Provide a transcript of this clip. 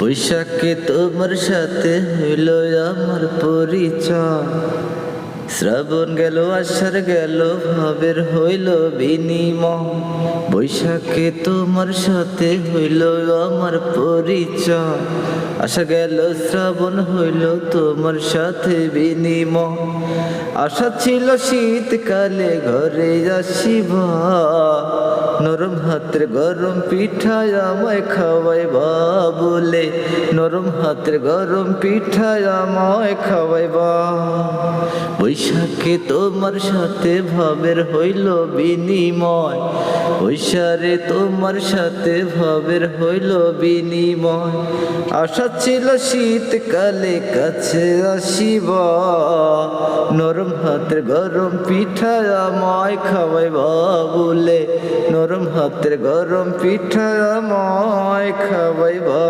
বৈশাখে তোমার সাথে হইল আমার পরিচয়। শ্রাবণ গেল আষাঢ় গেল ভাবের হইল বিনিময়। বৈশাখে তোমার সাথে হইল আমার পরিচয়। আষাঢ় গেল শ্রাবণ হইল তোমার সাথে বিনিময়। আশা ছিল শীতকালে ঘরে আসিবা, নরম হাতের গরম পিঠায় আমায় খাওয়াইবা বলে, নরম হাতের গরম পিঠায় আমায় খাওয়াইবা। বৈশাখে তোমার সাথে ভাবের হইল বিনিময়। বৈশাখে তোমার সাথে ভাবের হইল বিনিময়। আশা ছিল শীতকালে কাছে আসিবা, নরম হাতের গরম পিঠায় আমায় খাওয়াইবা বলে, নরম হাতের গরম পিঠায় আমায় খাওয়াইবা।